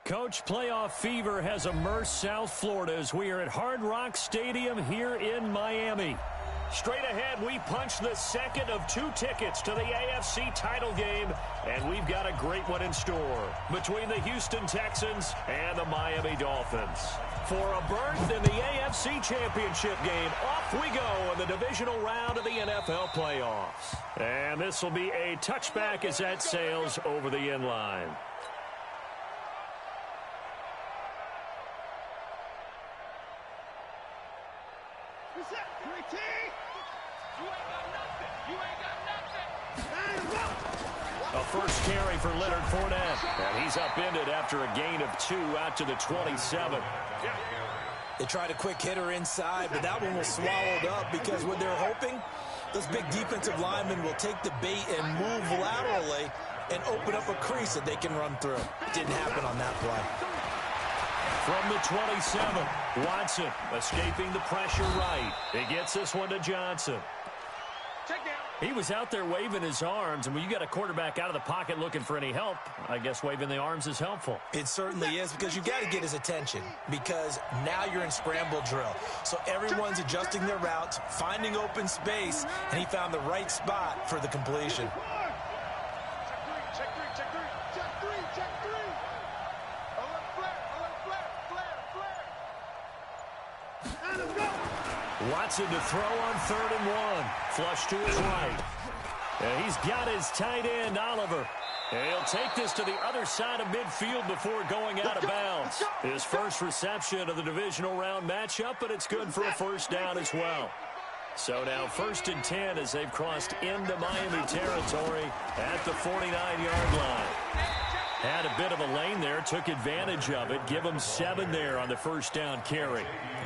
Coach, playoff fever has immersed South Florida as we are at Hard Rock Stadium here in Miami. Straight ahead, we punch the second of 2 tickets to the AFC title game, and we've got a great one in store between the Houston Texans and the Miami Dolphins. For a berth in the AFC Championship game, off we go in the divisional round of the NFL playoffs. And this will be a touchback as that sails over the inline. A first carry for Leonard Fournette. And he's upended after a gain of 2 out to the 27. They tried a quick hitter inside, but that one was swallowed up because what they're hoping, those big defensive linemen will take the bait and move laterally and open up a crease that they can run through. It didn't happen on that play. From the 27, Watson escaping the pressure right. He gets this one to Johnson. He was out there waving his arms, and when you got a quarterback out of the pocket looking for any help, I guess waving the arms is helpful. It certainly is, because you got to get his attention, because now you're in scramble drill. So everyone's adjusting their routes, finding open space, and he found the right spot for the completion. Watson to throw on 3rd and 1. Flush to his right. And he's got his tight end, Oliver. And he'll take this to the other side of midfield before going out of bounds. His first reception of the divisional round matchup, but it's good for a first down as well. So now 1st and 10 as they've crossed into Miami territory at the 49-yard line. Had a bit of a lane there, took advantage of it. Give him 7 there on the first down carry.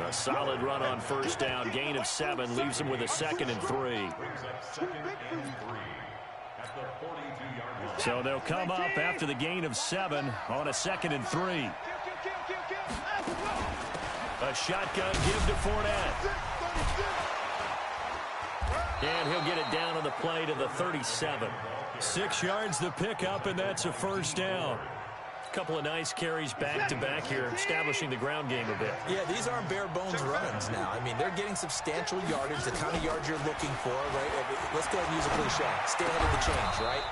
A solid run on first down. Gain of 7 leaves him with a 2nd and 3. So they'll come up after the gain of 7 on a 2nd and 3. A shotgun give to Fournette. And he'll get it down on the play to the 37. 6 yards the pickup, and that's a first down. A couple of nice carries back-to-back here, establishing the ground game a bit. Yeah, these aren't bare-bones runs now. I mean, they're getting substantial yardage, the kind of yards you're looking for, right? Let's go ahead and use a cliche. Stay ahead of the change, right?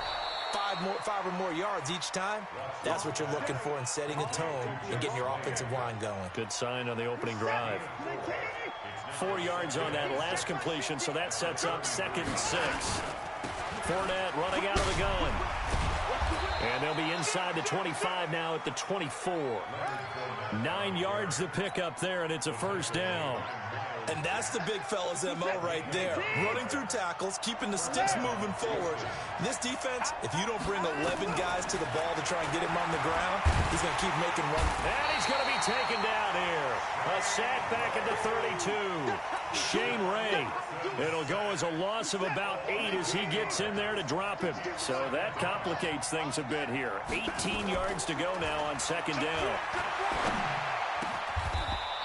5 or more yards each time. That's what you're looking for in setting a tone and getting your offensive line going. Good sign on the opening drive. 4 yards on that last completion, so that sets up 2nd and 6. Fournette running out of the gun. And they'll be inside the 25 now at the 24. 9 yards the pickup there, and it's a first down. And that's the big fella's MO right there. Running through tackles, keeping the sticks moving forward. This defense, if you don't bring 11 guys to the ball to try and get him on the ground, he's going to keep making runs. And he's going to be taken down here. A sack back at the 32. Shane Ray. It'll go as a loss of about 8 as he gets in there to drop him. So that complicates things a bit here. 18 yards to go now on 2nd down.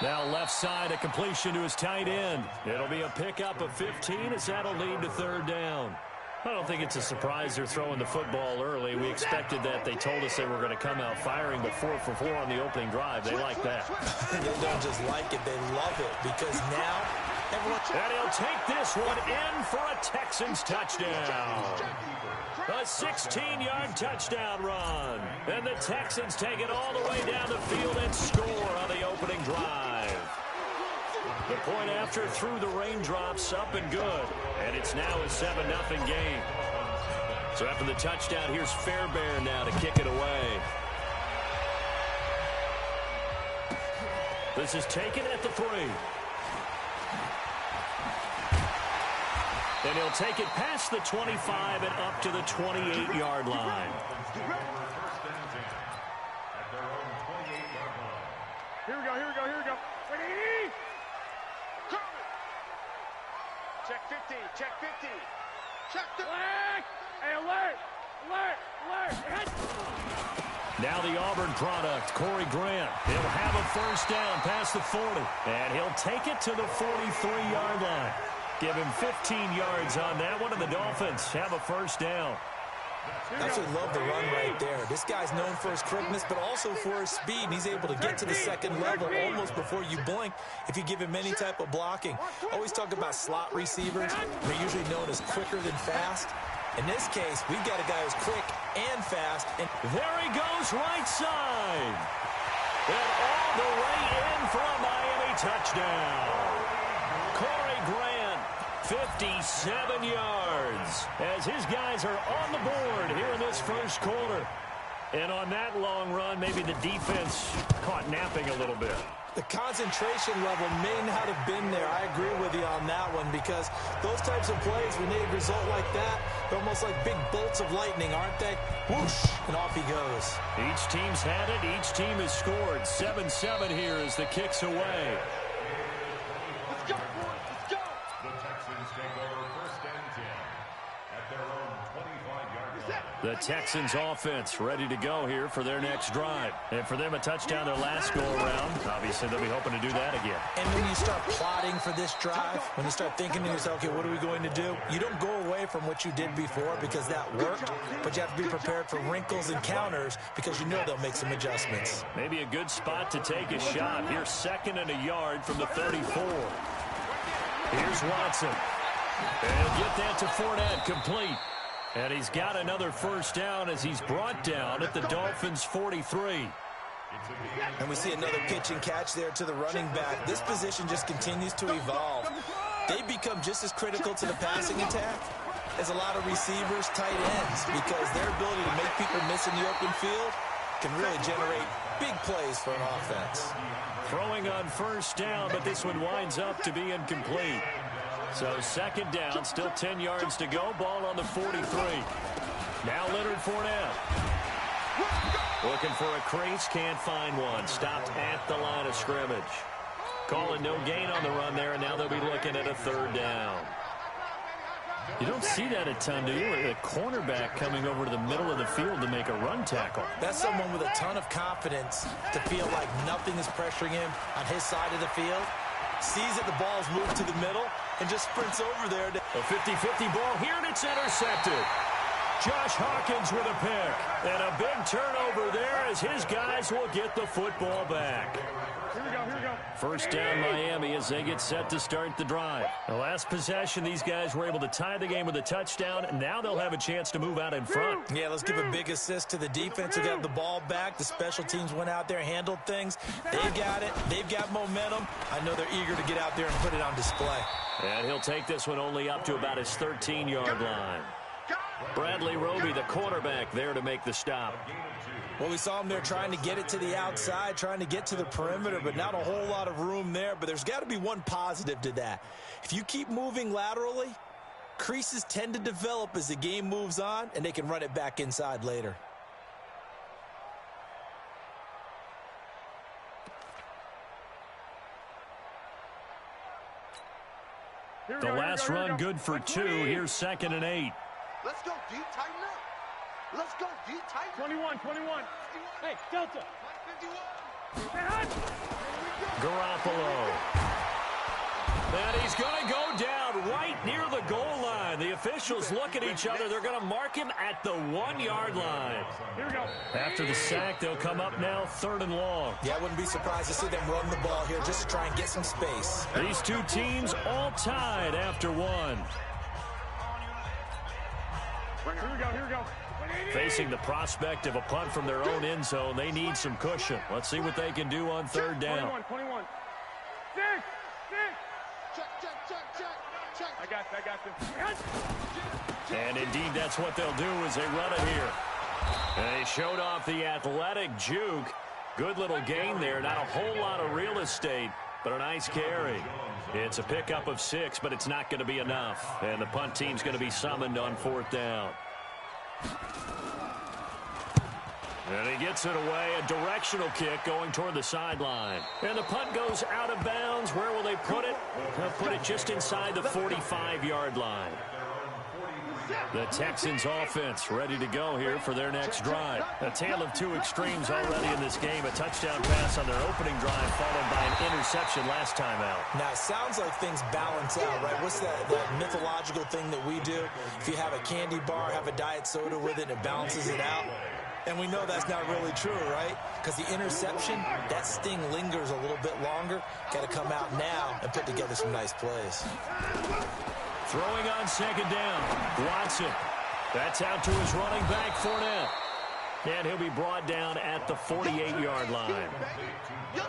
Now left side, a completion to his tight end. It'll be a pickup of 15 as that'll lead to 3rd down. I don't think it's a surprise they're throwing the football early. We expected that. They told us they were going to come out firing, but 4 for 4 on the opening drive. They like that. They don't just like it, they love it, because now everyone... And he'll take this one in for a Texans touchdown. A 16-yard touchdown run. And the Texans take it all the way down the field and score on the opening drive. The point after through the raindrops, up and good. And it's now a 7-0 game. So after the touchdown, here's Fairbairn now to kick it away. This is taken at the 3. And he'll take it past the 25 and up to the 28-yard line. Here we go. Ready? Check 50. Check the flag. Hey, alert. Now the Auburn product, Corey Grant. He'll have a first down past the 40. And he'll take it to the 43-yard line. Give him 15 yards on that one, and the Dolphins have a first down. Absolutely love the run right there. This guy's known for his quickness, but also for his speed. And he's able to get to the second level almost before you blink if you give him any type of blocking. Always talk about slot receivers. They're usually known as quicker than fast. In this case, we've got a guy who's quick and fast. And there he goes, right side. And all the way in for a Miami touchdown. Corey Grant, 57 yards, as his guys are on the board here in this first quarter. And on that long run, maybe the defense caught napping a little bit. The concentration level may not have been there. I agree with you on that one, because those types of plays, when they result like that, they're almost like big bolts of lightning, aren't they? Whoosh, and off he goes. Each team's had it. Each team has scored. 7-7 here as the kick's away. Let's go, boys. Let's go. The Texans take over 1st and 10 at their own 25-yard line. The Texans offense ready to go here for their next drive. And for them, a touchdown their last go-around. Obviously, they'll be hoping to do that again. And when you start plotting for this drive, when you start thinking to yourself, okay, what are we going to do? You don't go away from what you did before because that worked, but you have to be prepared for wrinkles and counters because you know they'll make some adjustments. Maybe a good spot to take a shot. Here's 2nd and a yard from the 34. Here's Watson. And he'll get that to Fournette, complete. And he's got another first down as he's brought down at the Dolphins' 43. And we see another pitch and catch there to the running back. This position just continues to evolve. They become just as critical to the passing attack as a lot of receivers, tight ends, because their ability to make people miss in the open field can really generate big plays for an offense. Throwing on first down, but this one winds up to be incomplete. So 2nd down, still 10 yards to go. Ball on the 43. Now Leonard Fournette. Looking for a crease, can't find one. Stopped at the line of scrimmage. Calling no gain on the run there, and now they'll be looking at a 3rd down. You don't see that a ton, do you? A cornerback coming over to the middle of the field to make a run tackle. That's someone with a ton of confidence to feel like nothing is pressuring him on his side of the field. Sees that the ball's moved to the middle and just sprints over there. A 50-50 ball here, and it's intercepted. Josh Hawkins with a pick. And a big turnover there as his guys will get the football back. Here we go, here we go. First down Miami as they get set to start the drive. The last possession, these guys were able to tie the game with a touchdown, and now they'll have a chance to move out in front. Yeah, let's give a big assist to the defense who got the ball back. The special teams went out there, handled things. They've got it. They've got momentum. I know they're eager to get out there and put it on display. And he'll take this one only up to about his 13-yard line. Bradley Roby, the quarterback, there to make the stop. Well, we saw him there trying to get it to the outside, trying to get to the perimeter, but not a whole lot of room there. But there's got to be one positive to that. If you keep moving laterally, creases tend to develop as the game moves on, and they can run it back inside later. The last run good for 2. Here's 2nd and 8. Let's go, D. Tighten up. Let's go, D. Tighten up. 21, 21. Hey, Delta. 51. Garoppolo. And he's going to go down right near the goal line. The officials look at each other. They're going to mark him at the 1-yard line. Here we go. After the sack, they'll come up now 3rd and long. Yeah, I wouldn't be surprised to see them run the ball here just to try and get some space. These two teams all tied after 1. Here we go, here we go. Facing the prospect of a punt from their own end zone, they need some cushion. Let's see what they can do on 3rd down. 21. 6. Check. I got this. And indeed, that's what they'll do as they run it here. And they showed off the athletic juke. Good little gain there. Not a whole lot of real estate, but a nice carry. It's a pickup of 6, but it's not going to be enough. And the punt team's going to be summoned on 4th down. And he gets it away, a directional kick going toward the sideline. And the punt goes out of bounds. Where will they put it? They'll put it just inside the 45-yard line. The Texans offense ready to go here for their next drive. A tale of two extremes already in this game. A touchdown pass on their opening drive followed by an interception last time out. Now, it sounds like things balance out, right? What's that mythological thing that we do? If you have a candy bar, have a diet soda with it, and it balances it out. And we know that's not really true, right? Because the interception, that sting lingers a little bit longer. Got to come out now and put together some nice plays. Throwing on second down. Watson. That's out to his running back, Fournette. And he'll be brought down at the 48-yard line.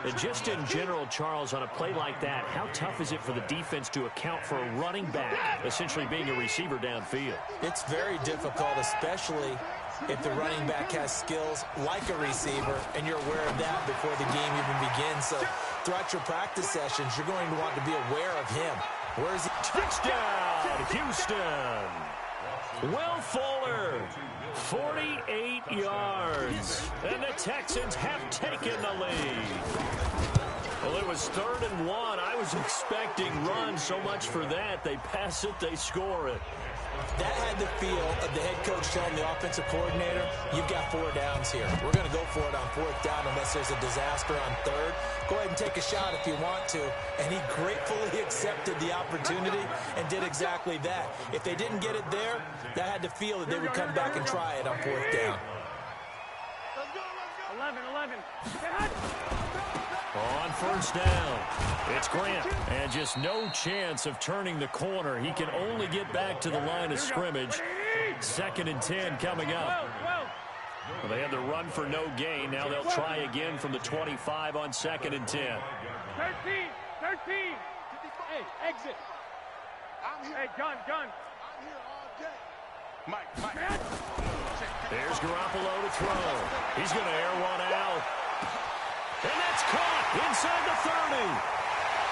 And just in general, Charles, on a play like that, how tough is it for the defense to account for a running back essentially being a receiver downfield? It's very difficult, especially if the running back has skills like a receiver, and you're aware of that before the game even begins. So throughout your practice sessions, you're going to want to be aware of him. Where is he? Touchdown, Houston. Will Fuller, 48 yards. And the Texans have taken the lead. Well, it was 3rd and 1. I was expecting run, so much for that. They pass it, they score it. That had the feel of the head coach telling the offensive coordinator, you've got 4 downs here. We're going to go for it on 4th down unless there's a disaster on 3rd. Go ahead and take a shot if you want to. And he gratefully accepted the opportunity and did exactly that. If they didn't get it there, that had the feel that they would come back and try it on 4th down. 11. On 1st down, it's Grant, and just no chance of turning the corner. He can only get back to the line of scrimmage. 2nd and 10 coming up. Well, they had the run for no gain. Now they'll try again from the 25 on 2nd and 10. 13. Hey, exit. Hey, gun. I'm here all day. Mike. There's Garoppolo to throw. He's going to air one out. And that's caught inside the 30.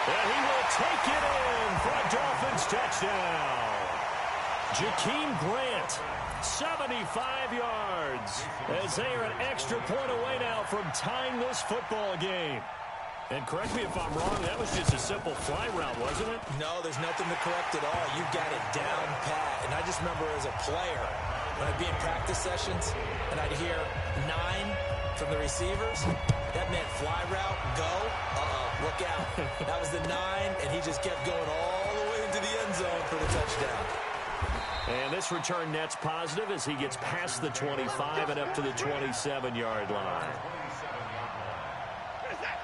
And he will take it in for a Dolphins touchdown. Jakeem Grant, 75 yards, as they are an extra point away now from tying this football game. And correct me if I'm wrong, that was just a simple fly route, wasn't it? No, there's nothing to correct at all. You've got it down pat. And I just remember as a player, when I'd be in practice sessions, and I'd hear 9 from the receivers, that meant fly route, go, look out. That was the 9, and he just kept going all the way into the end zone for the touchdown. And this return net's positive as he gets past the 25 and up to the 27-yard line.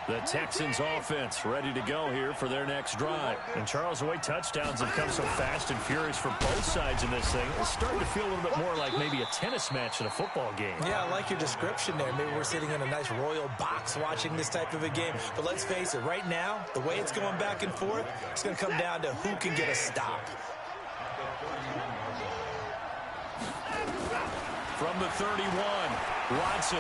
The Texans offense ready to go here for their next drive. And Charles, the way touchdowns have come so fast and furious for both sides in this thing, it's starting to feel a little bit more like maybe a tennis match in a football game. Yeah, I like your description there. Maybe we're sitting in a nice royal box watching this type of a game. But let's face it, right now, the way it's going back and forth, it's going to come down to who can get a stop. From the 31, Watson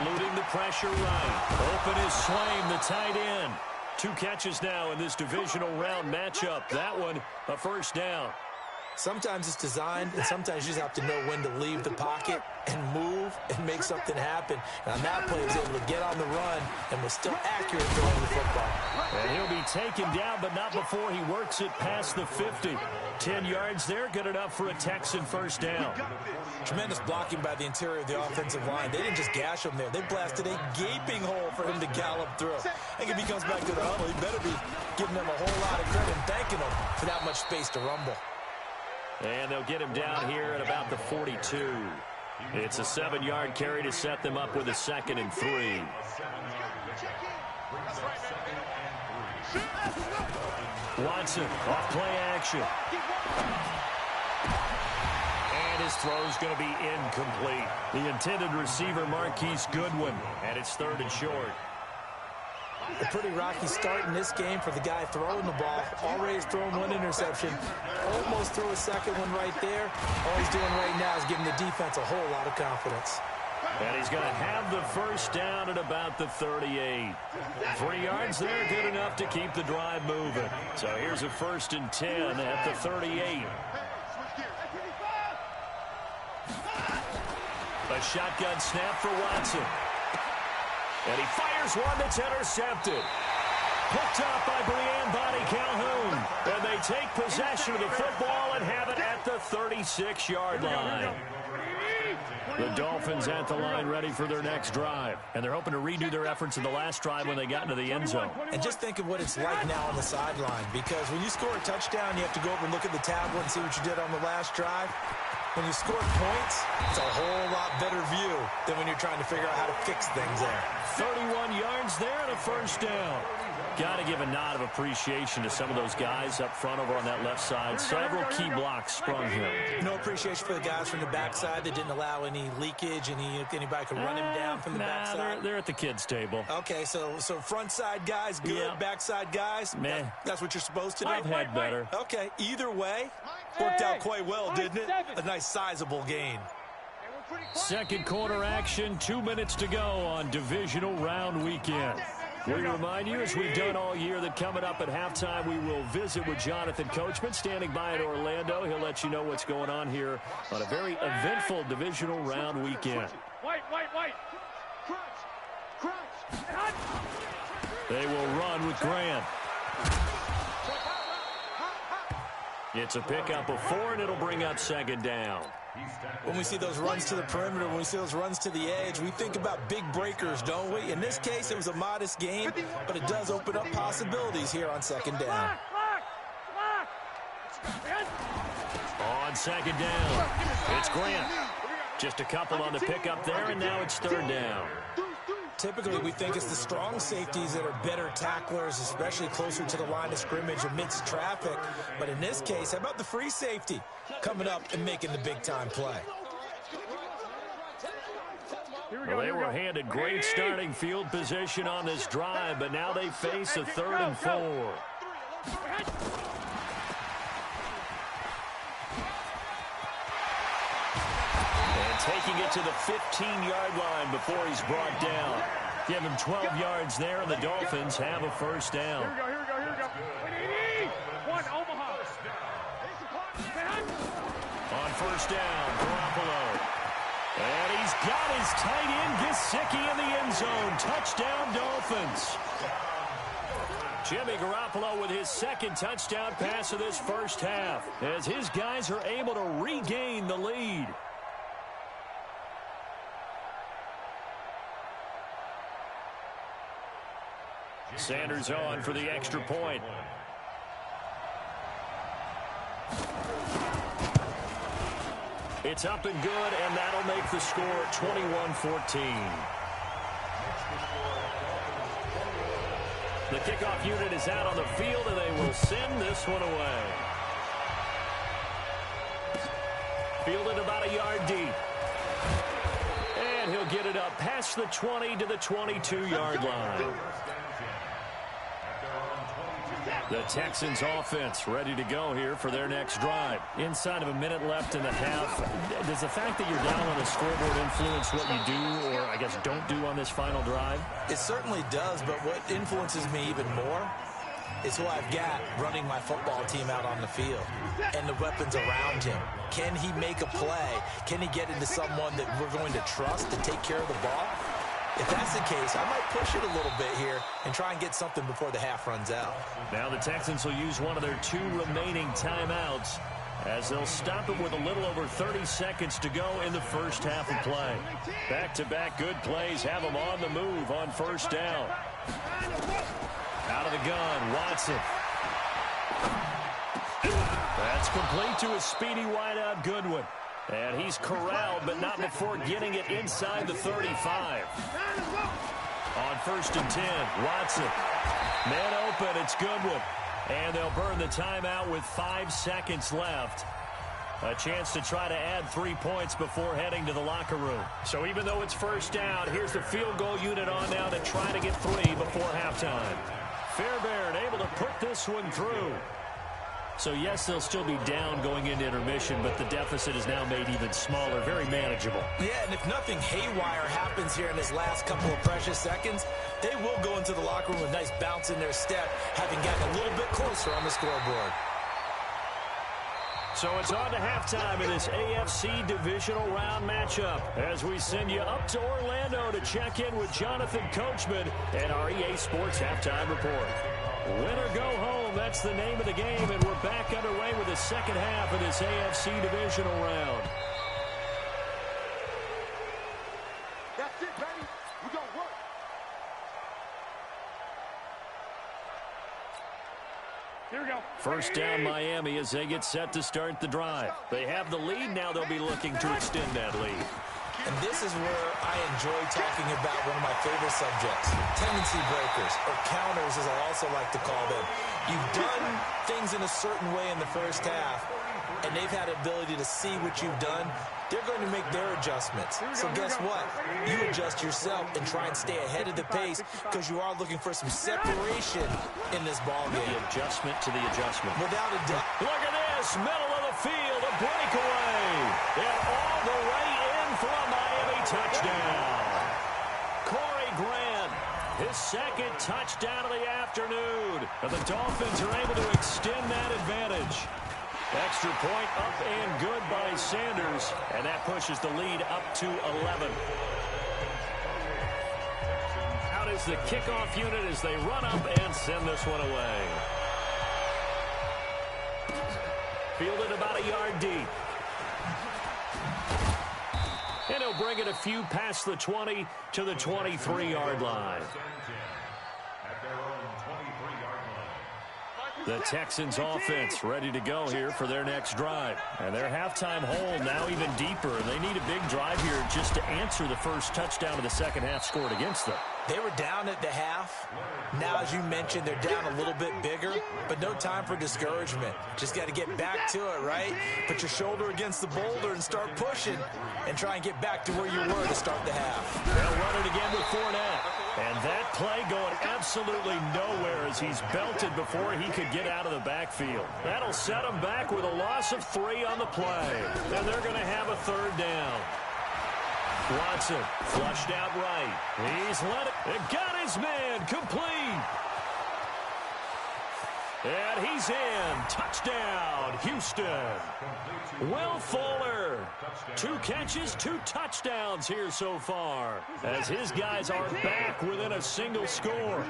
eluding the pressure right. Open is Swain, the tight end. 2 catches now in this divisional round matchup. That one, a 1st down. Sometimes it's designed, and sometimes you just have to know when to leave the pocket and move and make something happen. And on that play, he was able to get on the run and was still accurate throwing the football. And he'll be taken down, but not before he works it past the 50. 10 yards there, good enough for a Texan 1st down. Tremendous blocking by the interior of the offensive line. They didn't just gash him there. They blasted a gaping hole for him to gallop through. I think if he comes back to the huddle, he better be giving them a whole lot of credit and thanking them for that much space to rumble. And they'll get him down here at about the 42. It's a 7-yard carry to set them up with a 2nd and 3. Watson, off play action. And his throw's going to be incomplete. The intended receiver, Marquise Goodwin, and it's 3rd and short. A pretty rocky start in this game for the guy throwing the ball. Already has thrown 1 interception. Almost threw a 2nd one right there. All he's doing right now is giving the defense a whole lot of confidence. And he's going to have the 1st down at about the 38. 3 yards there, good enough to keep the drive moving. So here's a 1st and 10 at the 38. A shotgun snap for Watson. And he fires one that's intercepted. Picked up by Brian Body Calhoun. And they take possession of the football and have it at at the 36-yard line. The Dolphins at the line ready for their next drive. And they're hoping to redo their efforts in the last drive when they got into the end zone. And just think of what it's like now on the sideline, because when you score a touchdown, you have to go over and look at the tablet and see what you did on the last drive. When you score points, it's a whole lot better view than when you're trying to figure out how to fix things there. 31 yards there and a first down. Got to give a nod of appreciation to some of those guys up front over on that left side. Several key blocks sprung here. No appreciation for the guys from the backside that didn't allow any leakage, anybody could run him down from the backside. They're at the kids' table. Okay, so front side guys good, yeah. Backside guys, meh. That's what you're supposed to do. I've had better. Okay, either way, worked out quite well, didn't it? A nice sizable gain. Second quarter action, 2 minutes to go on divisional round weekend. We remind you, as we've done all year, that coming up at halftime, we will visit with Jonathan Coachman, standing by in Orlando. He'll let you know what's going on here on a very eventful divisional round weekend. White. Crunch. They will run with Grant. It's a pickup of 4, and it'll bring up second down. When we see those runs to the perimeter, when we see those runs to the edge, we think about big breakers, don't we? In this case, it was a modest gain, but it does open up possibilities here on second down. On second down, it's Grant. Just a couple on the pickup there, and now it's third down. Typically, we think it's the strong safeties that are better tacklers, especially closer to the line of scrimmage amidst traffic. But in this case, how about the free safety coming up and making the big-time play? Well, they were handed great starting field position on this drive, but now they face a 3rd and 4. Taking it to the 15-yard line before he's brought down. Give him 12 yards there, and the Dolphins have a first down. Here we go. One, Omaha. On first down, Garoppolo. And he's got his tight end, Gesicki, in the end zone. Touchdown, Dolphins. Jimmy Garoppolo with his second touchdown pass of this first half, as his guys are able to regain the lead. Sanders on for the extra point. It's up and good, and that'll make the score 21-14. The kickoff unit is out on the field, and they will send this one away. Fielded about a yard deep. And he'll get it up past the 20 to the 22-yard line. The Texans offense ready to go here for their next drive. Inside of a minute left in the half, does the fact that you're down on the scoreboard influence what you do, or I guess don't do on this final drive? It certainly does, but what influences me even more is who I've got running my football team out on the field and the weapons around him. Can he make a play? Can he get into someone that we're going to trust to take care of the ball? If that's the case, I might push it a little bit here and try and get something before the half runs out. Now the Texans will use one of their 2 remaining timeouts as they'll stop it with a little over 30 seconds to go in the first half of play. Back-to-back good plays have them on the move on first down. Out of the gun, Watson. That's complete to a speedy wideout Goodwin. And he's corralled, but not before getting it inside the 35. On first and 10, Watson. Man open, it's Goodwin. And they'll burn the timeout with 5 seconds left. A chance to try to add 3 points before heading to the locker room. So even though it's first down, here's the field goal unit on now to try to get 3 before halftime. Fairbairn able to put this one through. So, yes, they'll still be down going into intermission, but the deficit is now made even smaller, very manageable. Yeah, and if nothing haywire happens here in this last couple of precious seconds, they will go into the locker room with a nice bounce in their step, having gotten a little bit closer on the scoreboard. So it's on to halftime in this AFC divisional round matchup as we send you up to Orlando to check in with Jonathan Coachman and our EA Sports Halftime Report. Win or go home. home. That's the name of the game, and we're back underway with the second half of this AFC divisional round. That's it, baby. We gonna work. Here we go. First down, Miami, as they get set to start the drive. They have the lead. Now they'll be looking to extend that lead. And this is where I enjoy talking about one of my favorite subjects, tendency breakers, or counters as I also like to call them. You've done things in a certain way in the first half, and they've had the ability to see what you've done. They're going to make their adjustments. So guess what? You adjust yourself and try and stay ahead of the pace because you are looking for some separation in this ball game. The adjustment to the adjustment. Without a doubt. Look at this, middle of the field, a breakaway. And all the way in for a Miami touchdown. Corey Grant, his second touchdown of the afternoon. And the Dolphins are able to extend that advantage. Extra point up and good by Sanders. And that pushes the lead up to 11. Out is the kickoff unit as they run up and send this one away. Fielded about a yard deep. And he'll bring it a few past the 20 to the 23-yard line. The Texans offense ready to go here for their next drive. And their halftime hole now even deeper. They need a big drive here just to answer the first touchdown of the second half scored against them. They were down at the half. Now, as you mentioned, they're down a little bit bigger, but no time for discouragement. Just got to get back to it, right? Put your shoulder against the boulder and start pushing and try and get back to where you were to start the half. They'll run it again with Fournette. And that play going absolutely nowhere as he's belted before he could get out of the backfield. That'll set him back with a loss of 3 on the play. And they're going to have a third down. Watson flushed out right. He's let it. Got his man complete. And he's in. Touchdown, Houston. Will Fuller. 2 catches, 2 touchdowns here so far. As his guys are back within a single score.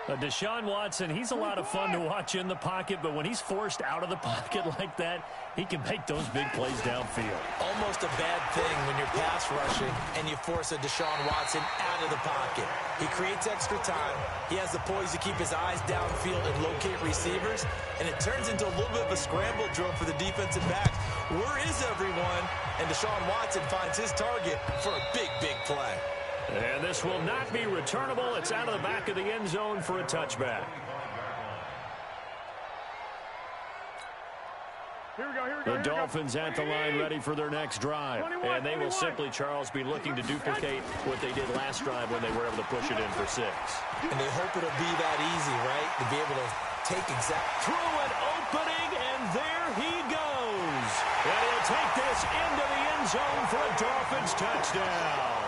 Deshaun Watson, he's a lot of fun to watch in the pocket, but when he's forced out of the pocket like that, he can make those big plays downfield. Almost a bad thing when you're pass rushing and you force a Deshaun Watson out of the pocket. He creates extra time. He has the poise to keep his eyes downfield and locate receivers, and it turns into a little bit of a scramble drill for the defensive backs. Where is everyone? And Deshaun Watson finds his target for a big, big play. And this will not be returnable. It's out of the back of the end zone for a touchback. Here we go. The Dolphins at the line ready for their next drive. And they will simply, Charles, be looking to duplicate what they did last drive when they were able to push it in for 6. And they hope it'll be that easy, right? To be able to take exact... Through an opening, and there he goes. And he'll take this into the end zone for a Dolphins touchdown.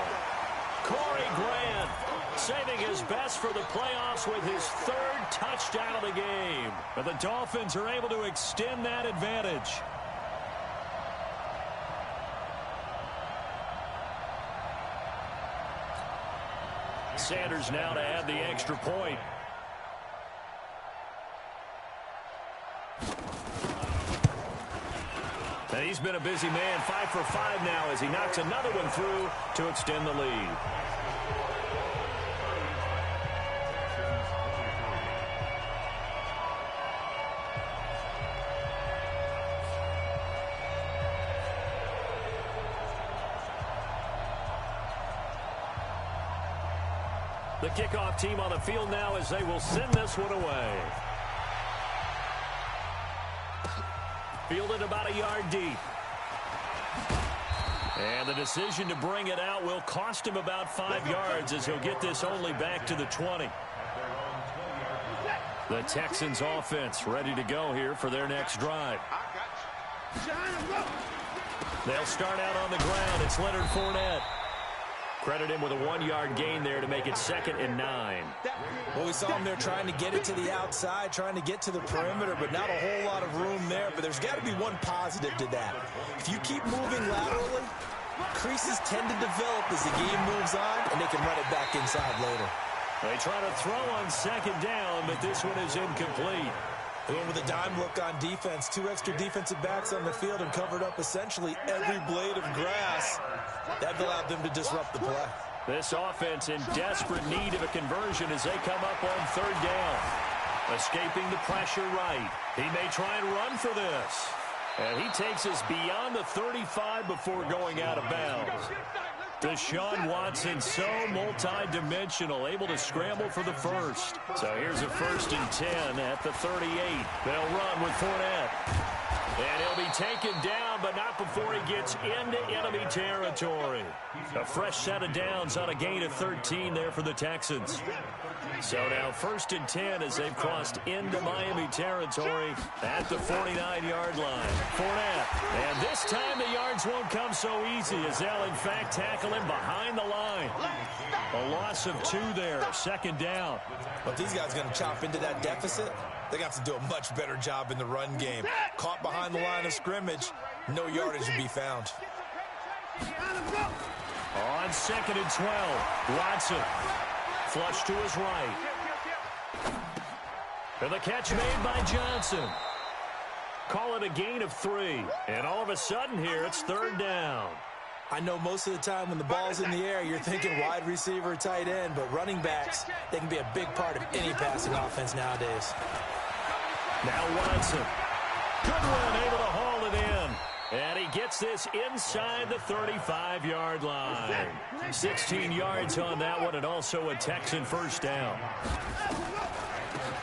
Corey Grant saving his best for the playoffs with his 3rd touchdown of the game. But the Dolphins are able to extend that advantage. Sanders now to add the extra point. And he's been a busy man, 5 for 5 now as he knocks another one through to extend the lead. The kickoff team on the field now as they will send this one away. Fielded about a yard deep. And the decision to bring it out will cost him about 5 yards as he'll get this only back to the 20. The Texans offense ready to go here for their next drive. They'll start out on the ground. It's Leonard Fournette. Credit him with a 1-yard gain there to make it 2nd and 9. Well, we saw him there trying to get it to the outside, trying to get to the perimeter, but not a whole lot of room there. But there's got to be one positive to that. If you keep moving laterally, creases tend to develop as the game moves on, and they can run it back inside later. They try to throw on second down, but this one is incomplete. They went with a dime look on defense. 2 extra defensive backs on the field and covered up essentially every blade of grass. That allowed them to disrupt the play. This offense in desperate need of a conversion as they come up on third down. Escaping the pressure right. He may try and run for this. And he takes us beyond the 35 before going out of bounds. Deshaun Watson, so multi-dimensional, able to scramble for the first. So here's a 1st and 10 at the 38. They'll run with Fournette. And he'll be taken down, but not before he gets into enemy territory. A fresh set of downs on a gain of 13 there for the Texans. So now 1st and 10 as they've crossed into Miami territory at the 49-yard line. Fournette. And this time the yards won't come so easy as they'll, in fact, tackle him behind the line. A loss of 2 there. 2nd down. But these guys are going to chop into that deficit. They're going to have to do a much better job in the run game. Caught behind the line of scrimmage, no yardage to be found. On 2nd and 12, Watson. Flush to his right. And the catch made by Johnson. Call it a gain of 3. And all of a sudden here, it's 3rd down. I know most of the time when the ball's in the air, you're thinking wide receiver, tight end, but running backs, they can be a big part of any passing offense nowadays. Now Watson. Goodwin able to haul it in. And he gets this inside the 35-yard line. 16 yards on that one, and also a Texan 1st down.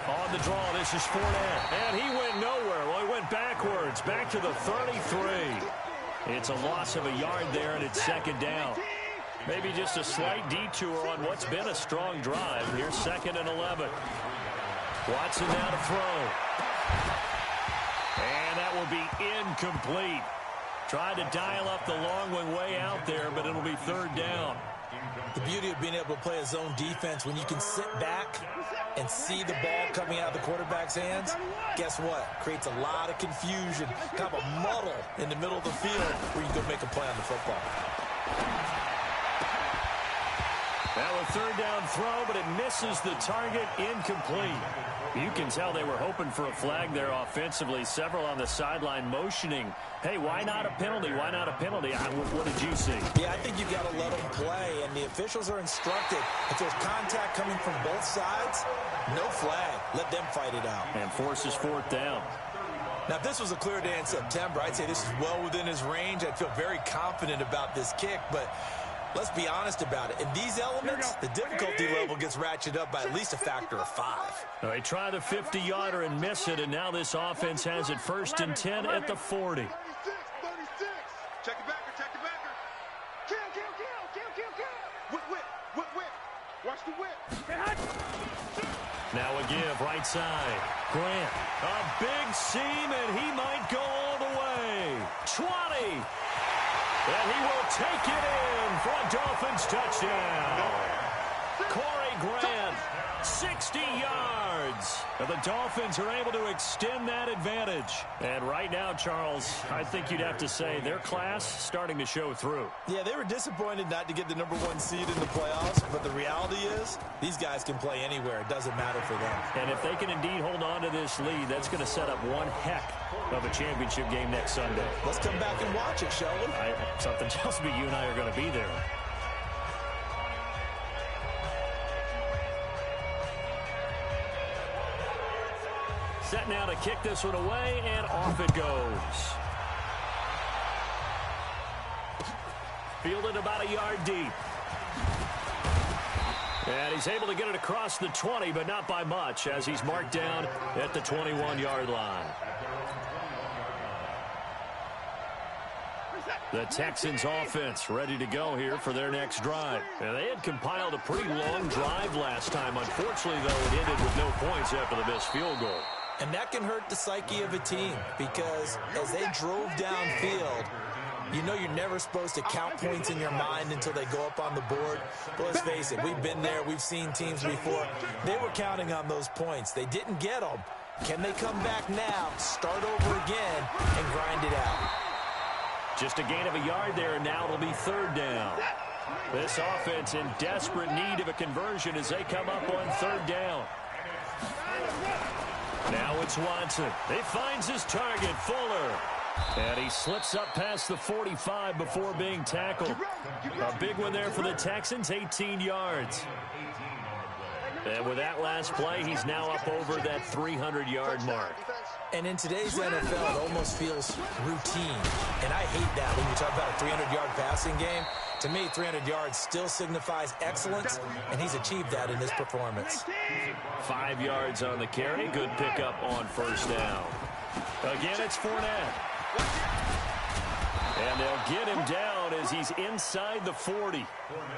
On the draw, this is Fournette. And he went nowhere. Well, he went backwards, back to the 33. It's a loss of a yard there, and it's 2nd down. Maybe just a slight detour on what's been a strong drive. Here's 2nd and 11. Watson now to throw. And that will be incomplete. Tried to dial up the long one way out there, but it'll be 3rd down. The beauty of being able to play a zone defense, when you can sit back and see the ball coming out of the quarterback's hands, guess what? Creates a lot of confusion, kind of a muddle in the middle of the field where you can go make a play on the football. Now a 3rd down throw, but it misses the target, incomplete. You can tell they were hoping for a flag there offensively. Several on the sideline motioning, hey, why not a penalty? Why not a penalty? What did you see? Yeah, I think you've got to let them play, and the officials are instructed. If there's contact coming from both sides, no flag. Let them fight it out. And forces 4th down. Now, if this was a clear day in September, I'd say this is well within his range. I'd feel very confident about this kick, but let's be honest about it. In these elements, the difficulty level gets ratcheted up by at least a factor of 5. They try the 50-yarder and miss it, and now this offense has it 1st and 10 at the 40. 36. Check it backer. Kill. Whip. Watch the whip. Now a give, right side. Grant, a big seam, and he might go all the way. 20. And he will take it in for a Dolphins touchdown. Corey Grant, 60 yards. And the Dolphins are able to extend that advantage. And right now, Charles, I think you'd have to say their class starting to show through. Yeah, they were disappointed not to get the #1 seed in the playoffs, but the reality is these guys can play anywhere. It doesn't matter for them. And if they can indeed hold on to this lead, that's going to set up one heck of a championship game next Sunday. Let's come back and watch it, shall we? Something tells me you and I are going to be there. Set now to kick this one away, and off it goes. Fielded about a yard deep. And he's able to get it across the 20, but not by much, as he's marked down at the 21-yard line. The Texans offense ready to go here for their next drive. And they had compiled a pretty long drive last time. Unfortunately, though, it ended with no points after the missed field goal. And that can hurt the psyche of a team, because as they drove downfield, you know you're never supposed to count points in your mind until they go up on the board. But let's face it, we've been there, we've seen teams before. They were counting on those points. They didn't get them. Can they come back now, start over again, and grind it out? Just a gain of a yard there, and now it'll be 3rd down. This offense in desperate need of a conversion as they come up on third down. Now it's Watson. He finds his target, Fuller. And he slips up past the 45 before being tackled. A big one there for the Texans, 18 yards. And with that last play, he's now up over that 300-yard mark. And in today's NFL, it almost feels routine. And I hate that when you talk about a 300-yard passing game. To me, 300 yards still signifies excellence, and he's achieved that in this performance. 5 yards on the carry. Good pickup on first down. Again, it's Fournette. And they'll get him down as he's inside the 40.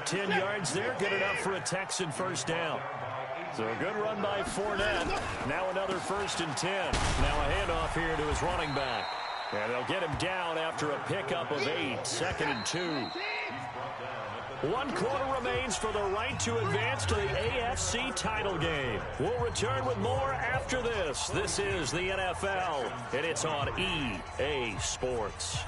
10 yards there, good enough for a Texan first down. So a good run by Fournette. Now another 1st and 10. Now a handoff here to his running back. And they'll get him down after a pickup of 8. 2nd and 2. 1 quarter remains for the right to advance to the AFC title game. We'll return with more after this. This is the NFL, and it's on EA Sports.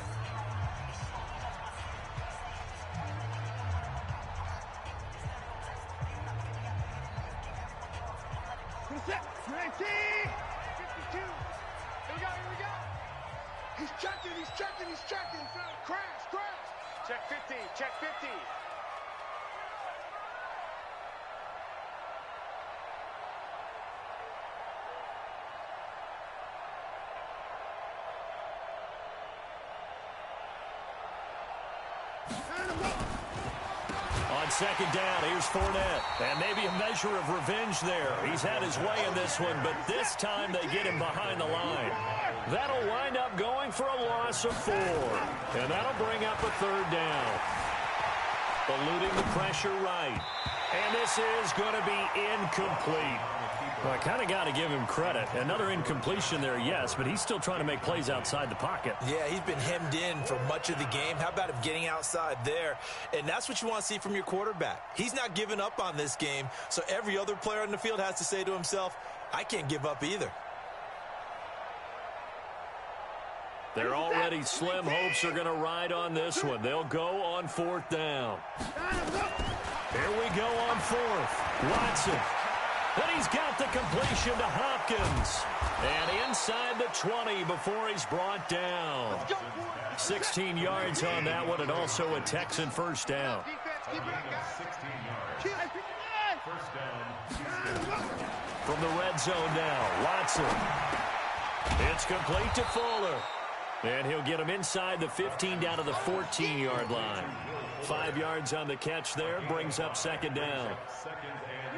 He's checking. Crash. Check 50, check 50. On 2nd down, here's Fournette. And maybe a measure of revenge there. He's had his way in this one, but this time they get him behind the line. That'll wind up going for a loss of 4. And that'll bring up a 3rd down. Eluding the pressure right. And this is going to be incomplete. Well, I kind of got to give him credit. Another incompletion there, yes, but he's still trying to make plays outside the pocket. Yeah, he's been hemmed in for much of the game. How about him getting outside there? And that's what you want to see from your quarterback. He's not giving up on this game, so every other player on the field has to say to himself, I can't give up either. Their already slim hopes are going to ride on this one. They'll go on 4th down. Here we go on 4th. Watson. And he's got the completion to Hopkins. And inside the 20 before he's brought down. 16 yards on that one, and also a Texan first down. From the red zone now, Watson. It's complete to Fuller. And he'll get him inside the 15 down to the 14-yard line. 5 yards on the catch there, brings up 2nd down.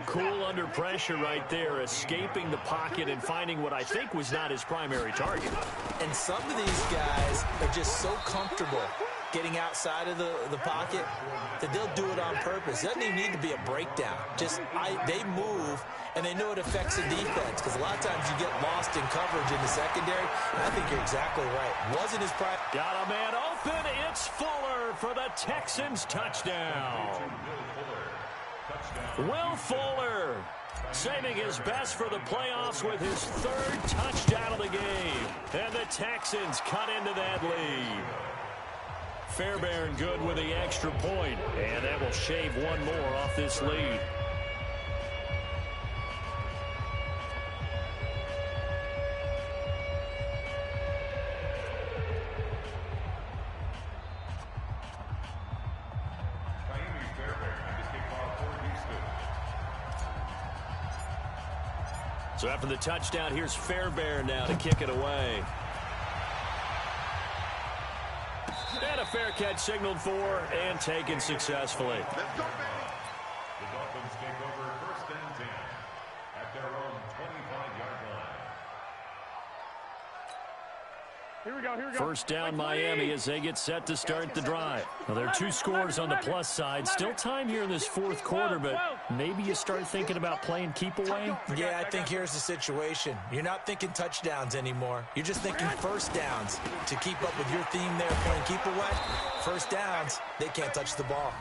Cool under pressure right there, escaping the pocket and finding what I think was not his primary target. And some of these guys are just so comfortable getting outside of the pocket that they'll do it on purpose. It doesn't even need to be a breakdown. They move, and they know it affects the defense, because a lot of times you get lost in coverage in the secondary. And I think you're exactly right. Wasn't his primary. Got a man open. It's Fuller for the Texans touchdown. Will Fuller saving his best for the playoffs with his 3rd touchdown of the game. And the Texans cut into that lead. Fairbairn good with the extra point, and that will shave 1 more off this lead. So after the touchdown, here's Fairbairn now to kick it away. And a fair catch signaled for and taken successfully. Let's go, baby. The Dolphins take over 1st and 10 at their own 25-yard line. Here we go. First down Miami as they get set to start the drive. Well, there are 2 scores on the plus side. Still time here in this 4th quarter, but maybe you start thinking about playing keep away. Yeah, I think here's the situation. You're not thinking touchdowns anymore. You're just thinking first downs. To keep up with your theme there, playing keep away, first downs, they can't touch the ball.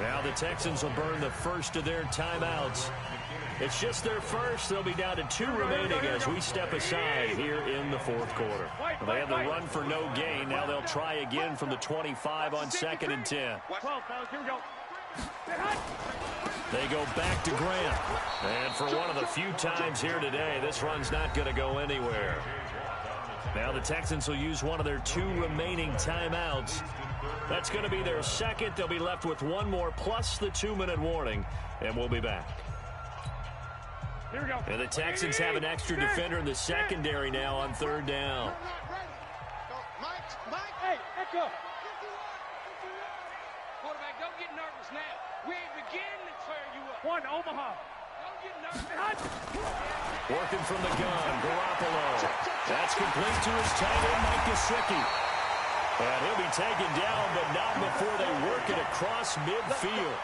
Now the Texans will burn the first of their timeouts. It's just their first. They'll be down to 2 remaining as we step aside here in the fourth quarter. They had the run for no gain. Now they'll try again from the 25 on 2nd and 10. 12, fellas, here we go. They go back to Grant. And for one of the few times here today, this run's not going to go anywhere. Now the Texans will use one of their 2 remaining timeouts. That's going to be their second. They'll be left with 1 more plus the 2-minute warning, and we'll be back. Here we go. And the Texans have an extra defender in the secondary now on 3rd down. Mike. Hey, echo. Quarterback, don't get nervous now. We ain't beginning to tear you up. 1, Omaha. Don't get nervous. Working from the gun, Garoppolo. That's complete to his tight end, Mike Gesicki. And he'll be taken down, but not before they work it across midfield.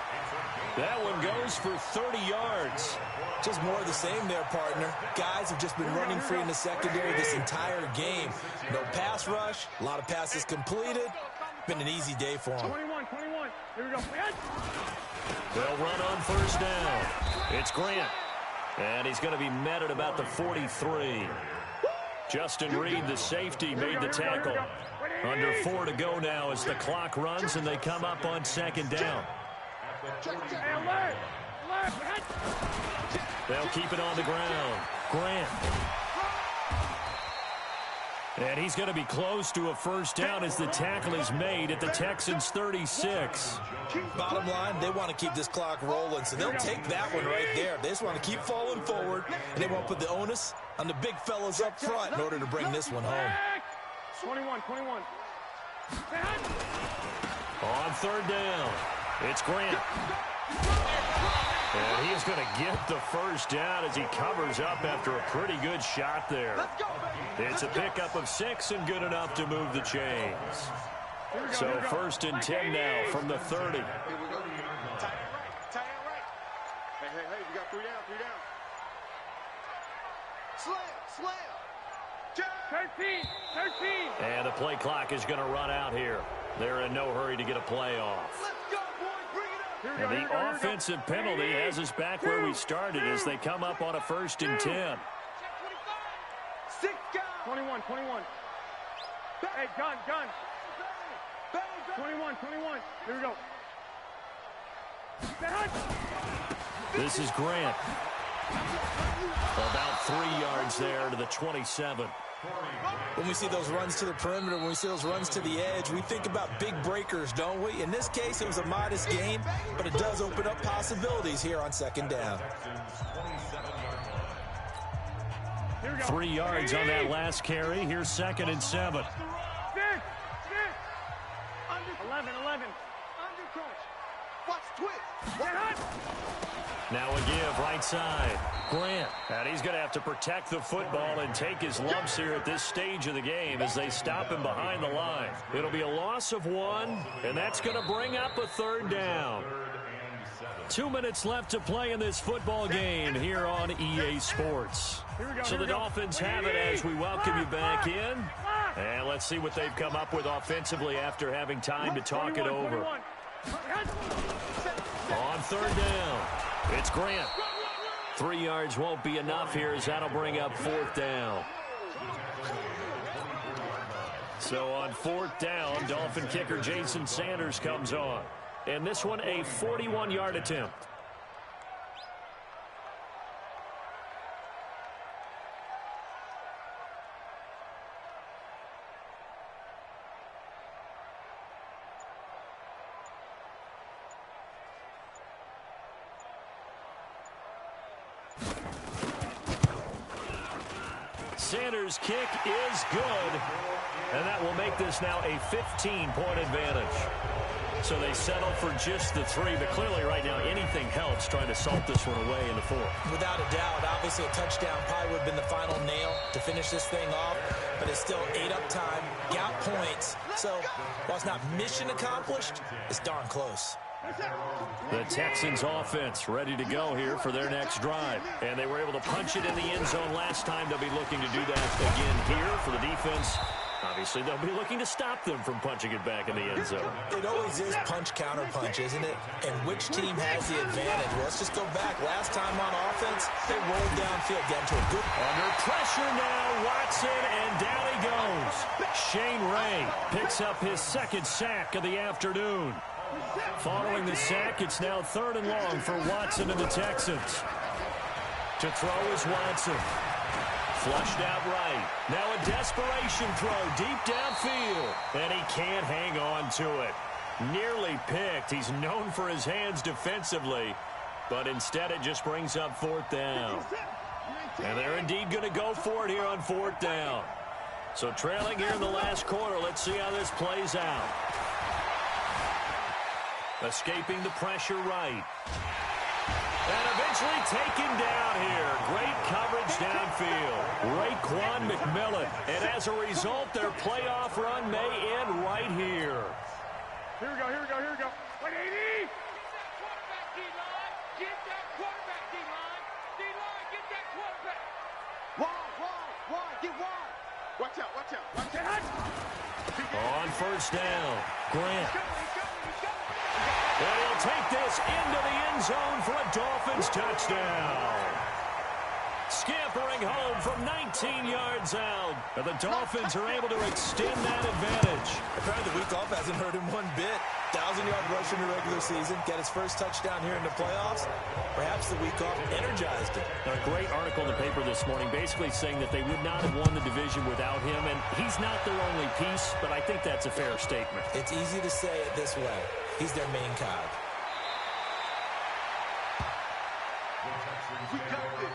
That one goes for 30 yards. Just more of the same there, partner. Guys have just been running free in the secondary this entire game. No pass rush, a lot of passes completed. Been an easy day for them. 21. Here we go. They'll run on 1st down. It's Grant. And he's going to be met at about the 43. Justin Reed, the safety, made the tackle. Under 4 to go now as the clock runs and they come up on 2nd down. They'll keep it on the ground. Grant. And he's going to be close to a 1st down as the tackle is made at the Texans' 36. Bottom line, they want to keep this clock rolling, so they'll take that one right there. They just want to keep falling forward, and they want to put the onus on the big fellas up front in order to bring this one home. 21. On 3rd down, it's Grant. And he's going to get the 1st down as he covers up after a pretty good shot there. It's a pickup of 6 and good enough to move the chains. So 1st and 10 now from the 30. Tie it right. Hey, we got 3 down. Slam. 13. And the play clock is going to run out here. They're in no hurry to get a play off. Let's go, boys. Bring it up. And the offensive penalty has us back where we started as they come up on a 1st and 10. 6 guys. 21. Hey, gun. 21. Here we go. This is Grant. About 3 yards there to the 27. When we see those runs to the perimeter, when we see those runs to the edge, we think about big breakers, don't we? In this case, it was a modest gain, but it does open up possibilities here on 2nd down. 3 yards on that last carry. Here's 2nd and 7. 11. Watch twist. Now a give right side. Grant. And he's going to have to protect the football and take his lumps here at this stage of the game as they stop him behind the line. It'll be a loss of 1, and that's going to bring up a 3rd down. 2 minutes left to play in this football game here on EA Sports. So the Dolphins have it as we welcome you back in. And let's see what they've come up with offensively after having time to talk it over. On 3rd down, it's Grant. 3 yards won't be enough here as that'll bring up 4th down. So on 4th down, Dolphin kicker Jason Sanders comes on. And this one a 41-yard attempt. Sanders' kick is good, and that will make this now a 15-point advantage. So they settle for just the 3, but clearly right now anything helps trying to salt this one away in the 4th. Without a doubt, obviously a touchdown probably would have been the final nail to finish this thing off, but it's still 8 up time, got points. So while it's not mission accomplished, it's darn close. The Texans offense ready to go here for their next drive. And they were able to punch it in the end zone last time. They'll be looking to do that again here for the defense. Obviously, they'll be looking to stop them from punching it back in the end zone. It always is punch-counter-punch, isn't it? And which team has the advantage? Well, let's just go back. Last time on offense, they rolled downfield, getting to a good... Under pressure now, Watson, and down he goes. Shane Ray picks up his second sack of the afternoon. Following the sack, it's now 3rd and long for Watson and the Texans. To throw is Watson. Flushed out right. Now a desperation throw deep downfield. And he can't hang on to it. Nearly picked. He's known for his hands defensively. But instead it just brings up 4th down. And they're indeed going to go for it here on 4th down. So trailing here in the last quarter. Let's see how this plays out. Escaping the pressure right. And eventually taken down here. Great coverage downfield. Raekwon McMillan. And as a result, their playoff run may end right here. Here we go, here we go, here we go. 180! Get that quarterback, D-line! D-line, get that quarterback! Wide, get wide! Watch out, watch out, watch out! On 1st down, Grant. And he'll take this into the end zone for a Dolphins touchdown. Scampering home from 19 yards out. And the Dolphins are able to extend that advantage. Apparently the week off hasn't hurt him one bit. 1,000-yard rush in the regular season. Get his first touchdown here in the playoffs. Perhaps the week off energized him. A great article in the paper this morning basically saying that they would not have won the division without him. And he's not their only piece, but I think that's a fair statement. It's easy to say it this way. He's their main cog. The Texans have their